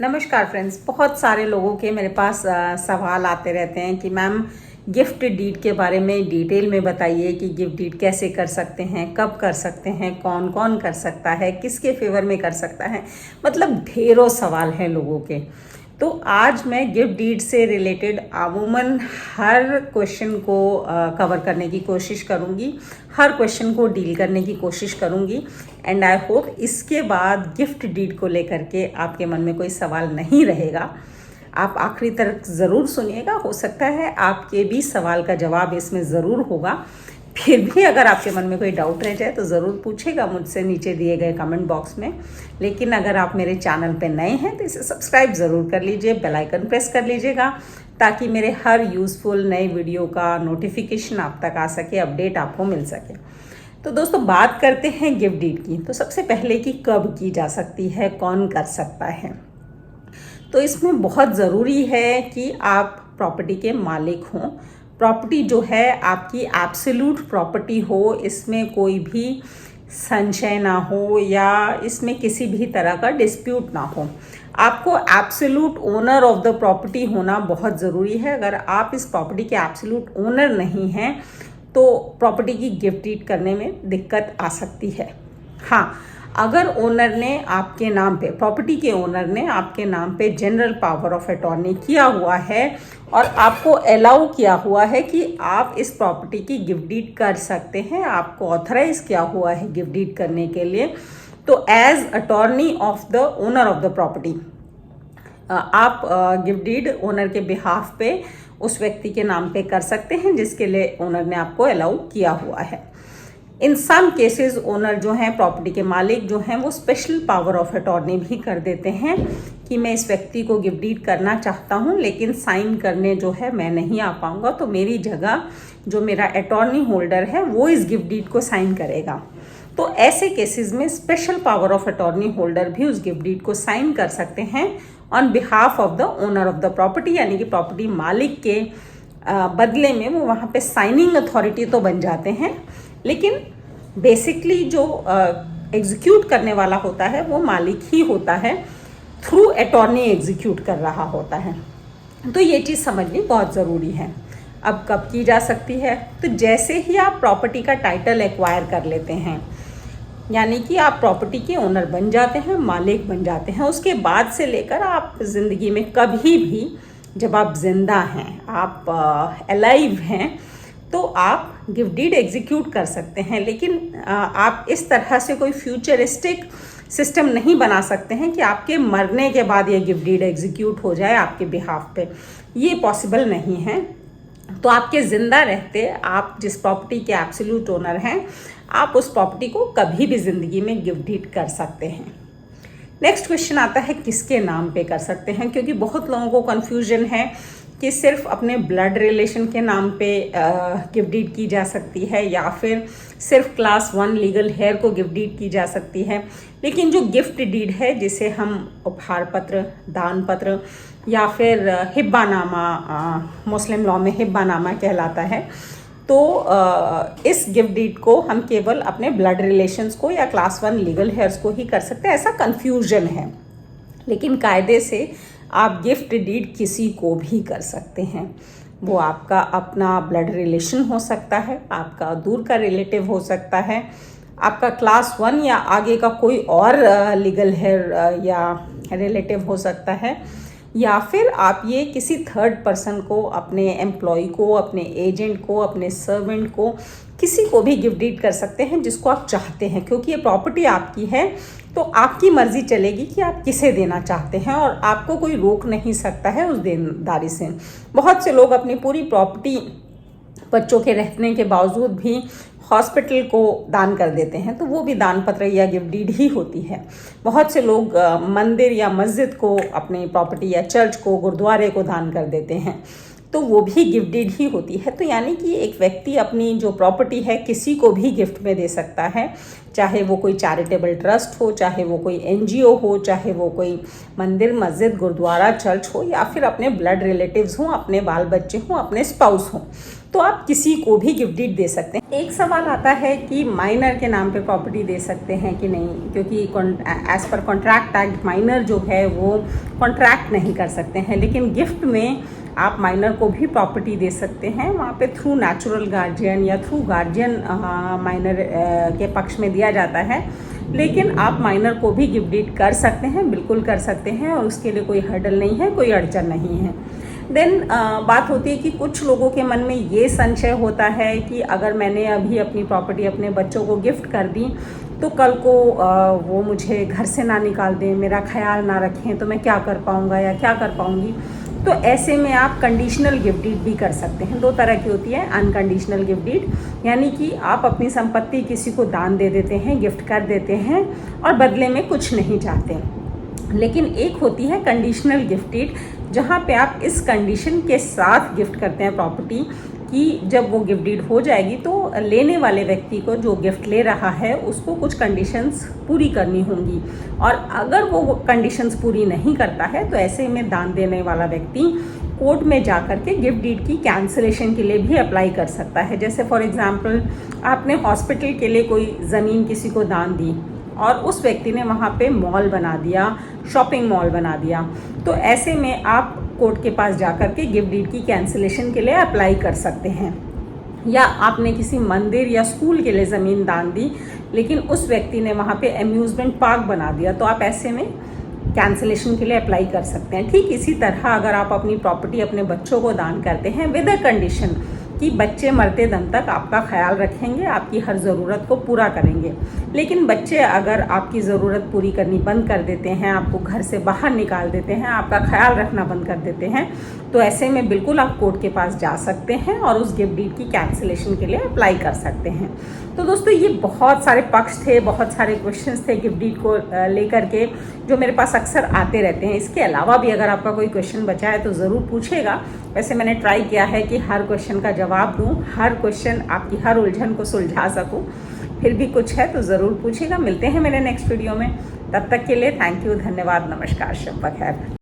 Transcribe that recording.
नमस्कार फ्रेंड्स। बहुत सारे लोगों के मेरे पास सवाल आते रहते हैं कि मैम गिफ्ट डीड के बारे में डिटेल में बताइए कि गिफ्ट डीड कैसे कर सकते हैं, कब कर सकते हैं, कौन कौन कर सकता है, किसके फेवर में कर सकता है। मतलब ढेरों सवाल हैं लोगों के। तो आज मैं गिफ्ट डीड से रिलेटेड अमूमन हर क्वेश्चन को कवर करने की कोशिश करूँगी, हर क्वेश्चन को डील करने की कोशिश करूँगी। एंड आई होप इसके बाद गिफ्ट डीड को लेकर के आपके मन में कोई सवाल नहीं रहेगा। आप आखिरी तक ज़रूर सुनिएगा, हो सकता है आपके भी सवाल का जवाब इसमें ज़रूर होगा। फिर भी अगर आपके मन में कोई डाउट रह जाए तो ज़रूर पूछेगा मुझसे नीचे दिए गए कमेंट बॉक्स में। लेकिन अगर आप मेरे चैनल पे नए हैं तो इसे सब्सक्राइब ज़रूर कर लीजिए, बेल आइकन प्रेस कर लीजिएगा ताकि मेरे हर यूज़फुल नए वीडियो का नोटिफिकेशन आप तक आ सके, अपडेट आपको मिल सके। तो दोस्तों बात करते हैं गिफ्ट डीड की। तो सबसे पहले कि कब की जा सकती है, कौन कर सकता है। तो इसमें बहुत ज़रूरी है कि आप प्रॉपर्टी के मालिक हों। प्रॉपर्टी जो है आपकी एब्सोल्यूट प्रॉपर्टी हो, इसमें कोई भी संशय ना हो या इसमें किसी भी तरह का डिस्प्यूट ना हो। आपको absolute owner of the property होना बहुत ज़रूरी है। अगर आप इस प्रॉपर्टी के एब्सोल्यूट ओनर नहीं हैं तो प्रॉपर्टी की गिफ्ट डीड करने में दिक्कत आ सकती है। हाँ, अगर ओनर ने आपके नाम पे, प्रॉपर्टी के ओनर ने आपके नाम पे जनरल पावर ऑफ अटॉर्नी किया हुआ है और आपको अलाउ किया हुआ है कि आप इस प्रॉपर्टी की गिफ्ट डीड कर सकते हैं, आपको ऑथराइज किया हुआ है गिफ्ट डीड करने के लिए, तो as attorney of the owner of the property आप गिफ्ट डीड ओनर के बिहाफ पे उस व्यक्ति के नाम पे कर सकते हैं जिसके लिए ओनर ने आपको अलाउ किया हुआ है। इन सम केसेस ओनर जो हैं, प्रॉपर्टी के मालिक जो हैं, वो स्पेशल पावर ऑफ अटॉर्नी भी कर देते हैं कि मैं इस व्यक्ति को गिफ्ट डीड करना चाहता हूं लेकिन साइन करने जो है मैं नहीं आ पाऊंगा, तो मेरी जगह जो मेरा अटॉर्नी होल्डर है वो इस गिफ्ट डीड को साइन करेगा। तो ऐसे केसेस में special power of attorney holder भी उस गिफ्ट डीड को साइन कर सकते हैं on behalf of the owner of the property, यानी कि प्रॉपर्टी मालिक के बदले में वो वहाँ पे साइनिंग अथॉरिटी तो बन जाते हैं, लेकिन बेसिकली जो एग्जीक्यूट करने वाला होता है वो मालिक ही होता है, थ्रू अटॉर्नी एग्जीक्यूट कर रहा होता है। तो ये चीज़ समझनी बहुत ज़रूरी है। अब कब की जा सकती है, तो जैसे ही आप प्रॉपर्टी का टाइटल एक्वायर कर लेते हैं, यानी कि आप प्रॉपर्टी के ओनर बन जाते हैं, मालिक बन जाते हैं, उसके बाद से लेकर आप ज़िंदगी में कभी भी जब आप जिंदा हैं, आप अलाइव हैं, तो आप गिफ्ट डीड एग्जीक्यूट कर सकते हैं। लेकिन आप इस तरह से कोई फ्यूचरिस्टिक सिस्टम नहीं बना सकते हैं कि आपके मरने के बाद ये गिफ्ट डीड एग्जीक्यूट हो जाए आपके बिहाफ पे, ये पॉसिबल नहीं है। तो आपके ज़िंदा रहते आप जिस प्रॉपर्टी के एब्सोल्यूट ओनर हैं, आप उस प्रॉपर्टी को कभी भी ज़िंदगी में गिफ्ट डीड कर सकते हैं। नेक्स्ट क्वेश्चन आता है किसके नाम पे कर सकते हैं, क्योंकि बहुत लोगों को कन्फ्यूजन है कि सिर्फ अपने ब्लड रिलेशन के नाम पे गिफ्ट डीड की जा सकती है या फिर सिर्फ क्लास 1 लीगल हेयर को गिफ्ट डीड की जा सकती है। लेकिन जो गिफ्ट डीड है, जिसे हम उपहार पत्र, दान पत्र या फिर हिब्बानामा, मुस्लिम लॉ में हिब्बानामा कहलाता है, तो इस गिफ्ट डीड को हम केवल अपने ब्लड रिलेशंस को या क्लास 1 लीगल हेयर्स को ही कर सकते हैं, ऐसा कन्फ्यूजन है। लेकिन कायदे से आप गिफ्ट डीड किसी को भी कर सकते हैं। वो आपका अपना ब्लड रिलेशन हो सकता है, आपका दूर का रिलेटिव हो सकता है, आपका क्लास 1 या आगे का कोई और लीगल हेयर या रिलेटिव हो सकता है, या फिर आप ये किसी थर्ड पर्सन को, अपने एम्प्लॉय को, अपने एजेंट को, अपने सर्वेंट को, किसी को भी गिफ्ट डीड कर सकते हैं जिसको आप चाहते हैं। क्योंकि ये प्रॉपर्टी आपकी है तो आपकी मर्जी चलेगी कि आप किसे देना चाहते हैं और आपको कोई रोक नहीं सकता है उस देनदारी से। बहुत से लोग अपनी पूरी प्रॉपर्टी बच्चों के रहने के बावजूद भी हॉस्पिटल को दान कर देते हैं, तो वो भी दान पत्र या गिफ्ट डीड ही होती है। बहुत से लोग मंदिर या मस्जिद को, अपनी प्रॉपर्टी या चर्च को, गुरुद्वारे को दान कर देते हैं, तो वो भी गिफ्ट डीड ही होती है। तो यानी कि एक व्यक्ति अपनी जो प्रॉपर्टी है किसी को भी गिफ्ट में दे सकता है, चाहे वो कोई चैरिटेबल ट्रस्ट हो, चाहे वो कोई NGO हो, चाहे वो कोई मंदिर, मस्जिद, गुरुद्वारा, चर्च हो, या फिर अपने ब्लड रिलेटिव्स हों, अपने बाल बच्चे हों, अपने स्पाउस हों, तो आप किसी को भी गिफ्ट डीड दे सकते हैं। एक सवाल आता है कि माइनर के नाम पे प्रॉपर्टी दे सकते हैं कि नहीं, क्योंकि as per contract act minor जो है वो कॉन्ट्रैक्ट नहीं कर सकते हैं, लेकिन गिफ्ट में आप माइनर को भी प्रॉपर्टी दे सकते हैं। वहाँ पे थ्रू नेचुरल गार्जियन या थ्रू गार्जियन माइनर के पक्ष में दिया जाता है, लेकिन आप माइनर को भी गिफ्ट डीड कर सकते हैं, बिल्कुल कर सकते हैं, और उसके लिए कोई हर्डल नहीं है, कोई अड़चन नहीं है। देन बात होती है कि कुछ लोगों के मन में ये संशय होता है कि अगर मैंने अभी अपनी प्रॉपर्टी अपने बच्चों को गिफ्ट कर दी तो कल को वो मुझे घर से ना निकाल दें, मेरा ख्याल ना रखें, तो मैं क्या कर पाऊँगा या क्या कर पाऊँगी। तो ऐसे में आप कंडीशनल गिफ्ट डीड भी कर सकते हैं। 2 तरह की होती है अनकंडीशनल गिफ्ट डीड, यानी कि आप अपनी संपत्ति किसी को दान दे देते हैं, गिफ्ट कर देते हैं और बदले में कुछ नहीं चाहते। लेकिन एक होती है कंडीशनल गिफ्ट डीड, जहाँ पे आप इस कंडीशन के साथ गिफ्ट करते हैं प्रॉपर्टी कि जब वो गिफ्ट डीड हो जाएगी तो लेने वाले व्यक्ति को, जो गिफ्ट ले रहा है, उसको कुछ कंडीशंस पूरी करनी होंगी, और अगर वो कंडीशंस पूरी नहीं करता है तो ऐसे में दान देने वाला व्यक्ति कोर्ट में जा कर के गिफ्ट डीड की कैंसिलेशन के लिए भी अप्लाई कर सकता है। जैसे फॉर एग्जांपल आपने हॉस्पिटल के लिए कोई ज़मीन किसी को दान दी और उस व्यक्ति ने वहाँ पे मॉल बना दिया, शॉपिंग मॉल बना दिया, तो ऐसे में आप कोर्ट के पास जाकर के गिफ्ट डीड की कैंसिलेशन के लिए अप्लाई कर सकते हैं। या आपने किसी मंदिर या स्कूल के लिए ज़मीन दान दी, लेकिन उस व्यक्ति ने वहाँ पे अम्यूज़मेंट पार्क बना दिया, तो आप ऐसे में कैंसिलेशन के लिए अप्लाई कर सकते हैं। ठीक इसी तरह अगर आप अपनी प्रॉपर्टी अपने बच्चों को दान करते हैं विद अ कंडीशन कि बच्चे मरते दम तक आपका ख्याल रखेंगे, आपकी हर ज़रूरत को पूरा करेंगे, लेकिन बच्चे अगर आपकी ज़रूरत पूरी करनी बंद कर देते हैं, आपको घर से बाहर निकाल देते हैं, आपका ख्याल रखना बंद कर देते हैं, तो ऐसे में बिल्कुल आप कोर्ट के पास जा सकते हैं और उस गिफ्ट डीड की कैंसिलेशन के लिए अप्लाई कर सकते हैं। तो दोस्तों ये बहुत सारे पक्ष थे, बहुत सारे क्वेश्चंस थे गिफ्ट डीड को लेकर के, जो मेरे पास अक्सर आते रहते हैं। इसके अलावा भी अगर आपका कोई क्वेश्चन बचा है तो ज़रूर पूछेगा। वैसे मैंने ट्राई किया है कि हर क्वेश्चन का जवाब दूँ, हर क्वेश्चन आपकी हर उलझन को सुलझा सकूँ। फिर भी कुछ है तो ज़रूर पूछेगा। मिलते हैं मेरे नेक्स्ट वीडियो में, तब तक के लिए थैंक यू, धन्यवाद, नमस्कार, शब बखैर।